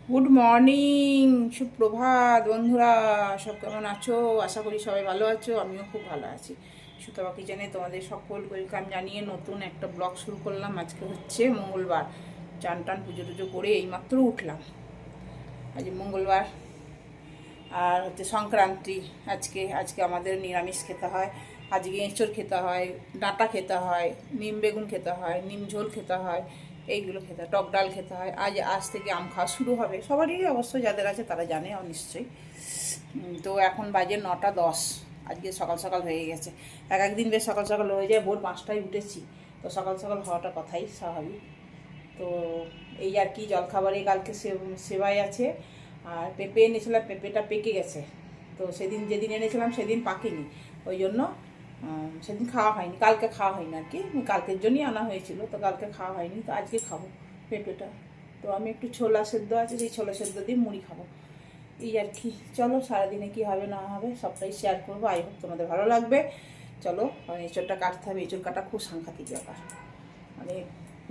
Good morning, সুপ্রভাত বন্ধুরা। সব কেমন আছো? আশা করি সবাই ভালো আছো, আমিও খুব ভালো আছি। সুতরাং কিচেনে তোমাদের সকল ওয়েলকাম জানিয়ে নতুন একটা ব্লগ শুরু করলাম। আজকে হচ্ছে মঙ্গলবার, চান টান পুজো টুজো করে এইমাত্র উঠলাম। আজ মঙ্গলবার আর হচ্ছে সংক্রান্তি। আজকে আজকে আমাদের নিরামিষ খেতে হয়। আজকে এঁচড় খেতে হয়, ডাঁটা খেতে হয়, নিম বেগুন খেতে হয়, নিম ঝোল খেতে হয়, এইগুলো খেতে হয়, টক ডাল খেতে হয়। আজ থেকে আম খাওয়া শুরু হবে সবারই, অবশ্য যাদের আছে তারা জানে নিশ্চয়ই। তো এখন বাজে 9টা 10। আজকে সকাল সকাল হয়ে গেছে। এক একদিন বেশ সকাল সকাল হয়ে যায়, ভোর 5টায় উঠেছি। তো সকাল সকাল হওয়াটা কথাই স্বাভাবিক। তো এই আর কি, জলখাবারে কালকে সেবাই আছে। আর পেঁপে এনেছিলাম, পেঁপেটা পেকে গেছে। তো সেদিন যেদিন এনেছিলাম সেদিন পাকেনি, ওই জন্য সেদিন খাওয়া হয়নি, কালকে খাওয়া হয়নি আর কি। কালকের জন্যই আনা হয়েছিল, তো কালকে খাওয়া হয়নি, তো আজকে খাবো পেঁপেটা। তো আমি একটু ছোলা সেদ্ধ আছে, সেই ছোলা সেদ্ধ দিয়ে মুড়ি খাবো, এই আর কি। চলো, সারাদিনে কী হবে না হবে সবটাই শেয়ার করবো, আই হোপ তোমাদের ভালো লাগবে। চলো, এঁচড়টা কাটতে হবে। এঁচড় কাটা খুব সাংঘাতিক ব্যাপার, মানে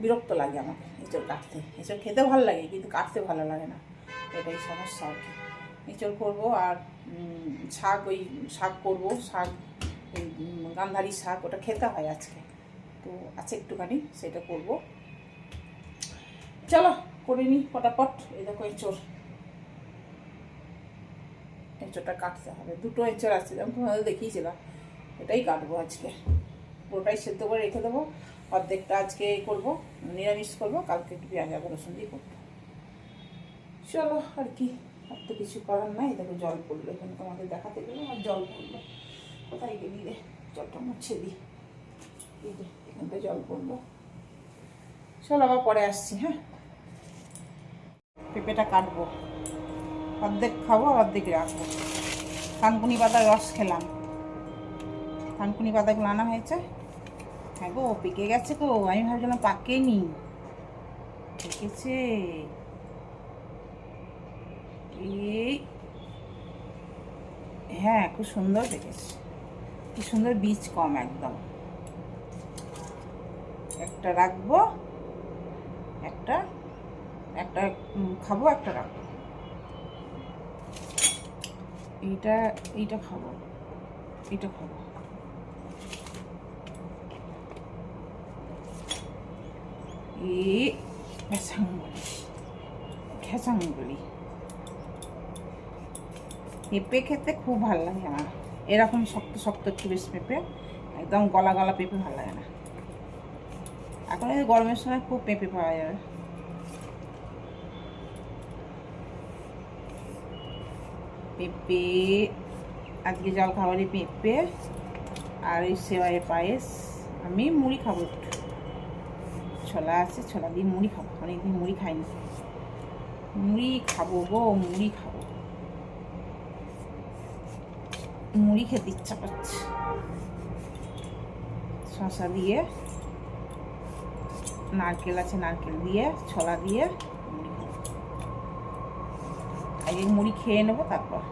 বিরক্ত লাগে আমাকে এঁচড় কাটতে। এঁচড় খেতে ভালো লাগে কিন্তু কাটতে ভালো লাগে না, এটাই সমস্যা আর কি। এঁচড় করবো আর শাক, ওই শাক করবো, শাক ওই গান্ধারি শাক, ওটা খেতে হয় আজকে। তো আছে একটুখানি, সেটা করব। চলো করে নিই ফটাফট। এই দেখো এঁচড়, এঁচড়টা কাটতে হবে। দুটো এঁচড় আছে, যেমন তোমাদের দেখিয়েছিলাম, এটাই কাটবো আজকে। পুরোটাই সেদ্ধ করে রেখে দেবো। অর্ধেকটা আজকে করবো, নিরামিষ করবো, কালকে একটু পেঁয়াজ আদা রসুন দিয়ে করবো। চলো আর কি, আর তো কিছু করার নাই। দেখো জল পড়লো এখানে, তোমাদের দেখাতে গেলে আর জল পড়লো। কোথায় গেলি রে? জলটা মুছে দিই। এই যে এখানটা জল পড়লো। চলো আবার পরে আসছি। হ্যাঁ, পেঁপেটা কাটবো, অর্ধেক খাবো অর্ধেক রাখবো। থানকুনি পাতার রস খেলাম, থানকুনি পাতাগুলো আনা হয়েছে। হ্যাঁ গো, পেকে গেছে গো, আমি ভাবছিলাম পাকেনি, পেকেছে। এই হ্যাঁ, খুব সুন্দর পেকেছে, কি সুন্দর, বীজ কম একদম। একটা রাখবো, একটা একটা খাবো, একটা রাখবো। এইটা এইটা খাবো, এইটা খাবো। এই ঘ্যাসাঙ্গুলি, ঘ্যাসাঙ্গুলি। পেঁপে খেতে খুব ভালো লাগে আমার, এরকম শক্ত শক্ত একটু বেশ পেঁপে, একদম গলা গলা পেঁপে ভালো লাগে না। এখন এই গরমের সময় খুব পেঁপে পাওয়া যাবে। পেঁপে আজকে জল খাবারে পেঁপে আর ওই সেবাইয়ের পায়েস। আমি মুড়ি খাবো একটু, ছোলা আছে, ছোলা দিয়ে মুড়ি খাবো, অনেকদিন মুড়ি খাইনি। মুড়ি খাবো গো, মুড়ি খাবো, মুড়ি খেতে ইচ্ছা করছে। শশা দিয়ে, নারকেল আছে, নারকেল দিয়ে, ছোলা দিয়ে মুড়ি খাবো। আগে মুড়ি খেয়ে নেবো তারপর।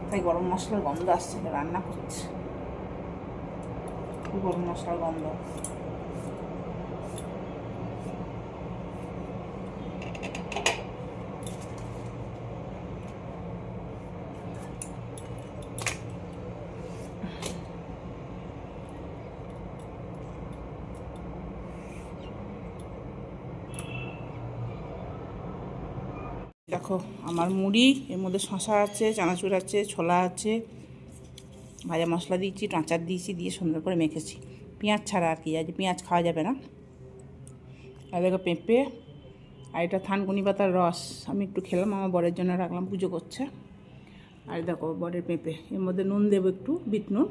তাই গরম মশলার গন্ধ আসছে, রান্না করছে, খুব গরম মশলার গন্ধ। দেখো আমার মুড়ি, এর মধ্যে শশা আছে, চানাচুর আছে, ছোলা আছে, ভাজা মশলা দিয়েছি, আচার দিয়েছি, দিয়ে সুন্দর করে মেখেছি, পেঁয়াজ ছাড়া আর কি। আজ পেঁয়াজ খাওয়া যাবে না। আর দেখো পেঁপে, আর এটা থানকুনি পাতার রস, আমি একটু খেলাম, আমার বরের জন্য রাখলাম, পুজো করছে। আর দেখো বরের পেঁপে, এর মধ্যে নুন দেবো একটু, বিট নুন,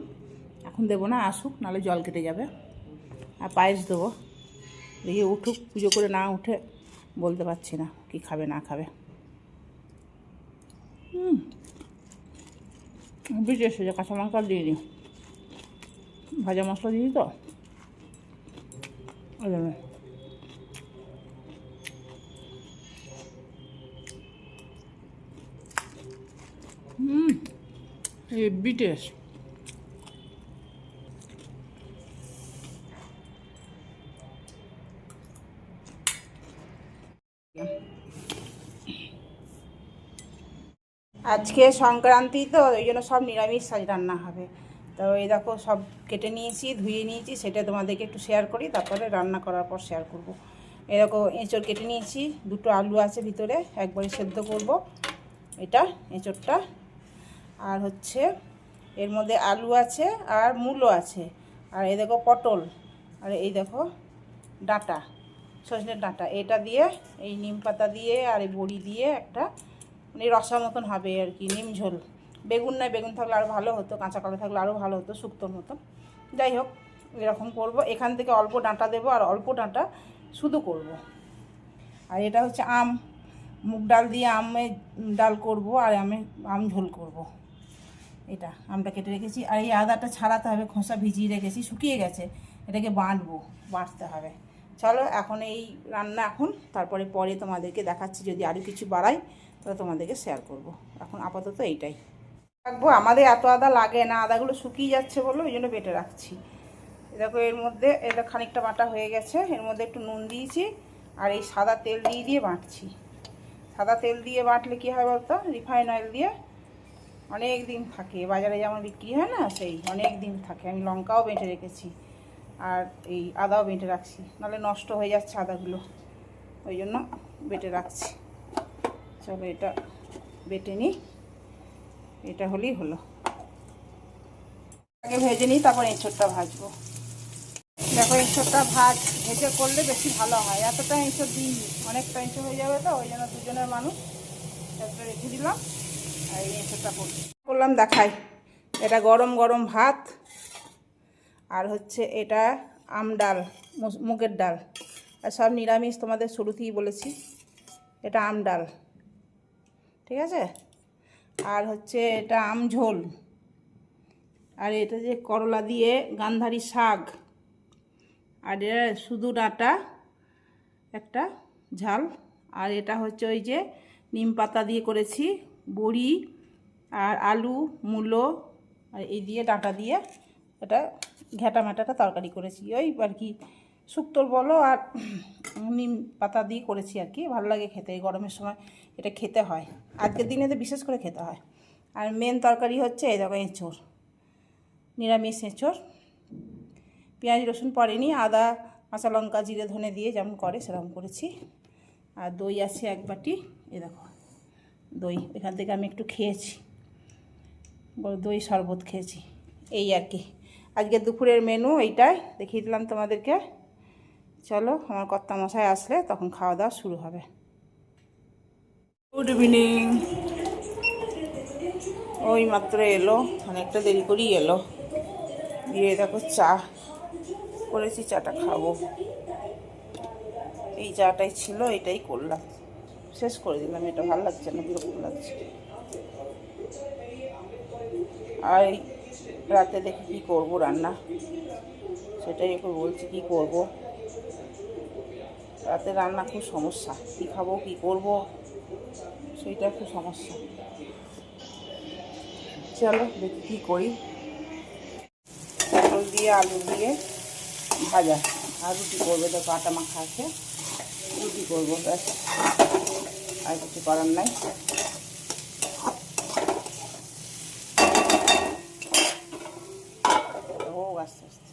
এখন দেবো না, আসুক, নাহলে জল কেটে যাবে। আর পায়েস দেবো, দেখি উঠুক, পুজো করে না উঠে বলতে পারছি না কি খাবে না খাবে। বেঁচে এসেছে, কাঁচা লঙ্কা দিয়ে দিই, ভাজা মশলা দিই তো ওই জন্য। Heavy taste. আজকে সংক্রান্তি তো ওই জন্য সব নিরামিষ রান্না হবে। তো এই দেখো সব কেটে নিয়েছি, ধুয়ে নিয়েছি, সেটা তোমাদেরকে একটু শেয়ার করি, তারপরে রান্না করার পর শেয়ার করব। এরকম এঁচড় কেটে নিয়েছি, 2টো আলু আছে ভিতরে, একবারে সেদ্ধ করব এটা এঁচড়টা। আর হচ্ছে এর মধ্যে আলু আছে আর মূলো আছে, আর এই দেখো পটল, আর এই দেখো ডাঁটা, সজনের ডাঁটা, এটা দিয়ে এই নিম পাতা দিয়ে আর এই বড়ি দিয়ে একটা মানে রসা মতন হবে আর কি, নিম ঝোল। বেগুন নয়, বেগুন থাকলে আরও ভালো হতো, কাঁচা কলা থাকলে আরও ভালো হতো, শুক্তোর মতন। যাই হোক, এরকম করব। এখান থেকে অল্প ডাঁটা দেবো আর অল্প ডাঁটা শুধু করব। আর এটা হচ্ছে আম, মুগ ডাল দিয়ে আমের ডাল করব, আর আম ঝোল করব। এটা আমটা কেটে রেখেছি, আর এই আদাটা ছাড়াতে হবে, খোসা ভিজিয়ে রেখেছি, শুকিয়ে গেছে, এটাকে বাটতে হবে। চলো এখন এই রান্না এখন, তারপরে পরে তোমাদেরকে দেখাচ্ছি, যদি আরও কিছু বাড়াই তাহলে তোমাদেরকে শেয়ার করব। এখন আপাতত এইটাই রাখবো। আমাদের এত আদা লাগে না, আদাগুলো শুকিয়ে যাচ্ছে বলে ওই জন্য বেটে রাখছি। দেখো এর মধ্যে এটা খানিকটা বাটা হয়ে গেছে, এর মধ্যে একটু নুন দিয়েছি, আর এই সাদা তেল দিয়ে বাটছি। সাদা তেল দিয়ে বাটলে কী হয় বলতো, রিফাইন অয়েল দিয়ে অনেক দিন থাকে, বাজারে যেমন বিক্রি হয় না, সেই অনেক দিন থাকে। আমি লঙ্কাও বেটে রেখেছি আর এই আদাও বেটে রাখছি, নাহলে নষ্ট হয়ে যাচ্ছে আদাগুলো, ওই জন্য বেটে রাখছি। চলো এটা বেটে নিই, এটা হলেই হলো। আগে ভেজে নিই, তারপর এঁচড়টা ভাজবো। দেখো এঁচড়টা ভেজে করলে বেশি ভালো হয়। এতটা এঁচড় দিই, অনেকটা এঁচড় হয়ে যাবে তো, ওই জন্য দুজনের মানুষ একটা রেখে দিলাম, আর এই এঁচড়টা করলাম। দেখাই, এটা গরম গরম ভাত, আর হচ্ছে এটা আম ডাল, মুগের ডাল, আর সব নিরামিষ, তোমাদের শুরুতেই বলেছি। এটা আম ডাল, ঠিক আছে। আর হচ্ছে এটা আম ঝোল, আর এটা যে করলা দিয়ে গান্ধারী শাক, আর এটা শুধু ডাঁটা একটা ঝাল, আর এটা হচ্ছে ওই যে নিম পাতা দিয়ে করেছি, বড়ি আর আলু মূলো, আর এই দিয়ে ডাঁটা দিয়ে এটা ঘ্যাটা ম্যাটাটা তরকারি করেছি, ওই আর কি শুক্তোর বলো, আর নিম পাতা দিয়ে করেছি আর কি। ভালো লাগে খেতে, এই গরমের সময় এটা খেতে হয়, আজকের দিনে তো বিশেষ করে খেতে হয়। আর মেন তরকারি হচ্ছে এই দেখো এঁচড়, নিরামিষ এঁচড়, পেঁয়াজ রসুন পড়েনি, আদা কাঁচা লঙ্কা জিরে ধনে দিয়ে যেমন করে সেরকম করেছি। আর দই আছে 1 বাটি, এই দেখো দই, এখান থেকে আমি একটু খেয়েছি, দই শরবত খেয়েছি। এই আর কি আজকে দুপুরের মেনু, এইটাই দেখিয়ে দিলাম তোমাদেরকে। চলো আমার কর্তামশাই আসলে তখন খাওয়া দাওয়া শুরু হবে। Good evening. ওই মাত্র এলো, অনেকটা দেরি করেই এলো, দিয়ে দেখো চা করেছি, চাটা খাবো। এই চাটাই ছিল, এটাই করলাম, শেষ করে দিলাম। এটা ভালো লাগছে না, বিরক্ত লাগছে। আর রাতে দেখি কী করবো রান্না, সেটাই একটু বলছি, কী করব রাতে রান্না, খুব সমস্যা, কী খাবো কী করব সেইটা খুব সমস্যা। চলো দেখি কী করি। পটল দিয়ে আলু দিয়ে ভাজা, আর রুটি করবো, তো আটা মাখা আছে, রুটি করবো ব্যাস, আর কিছু করার নাই। ও আস্তে আস্তে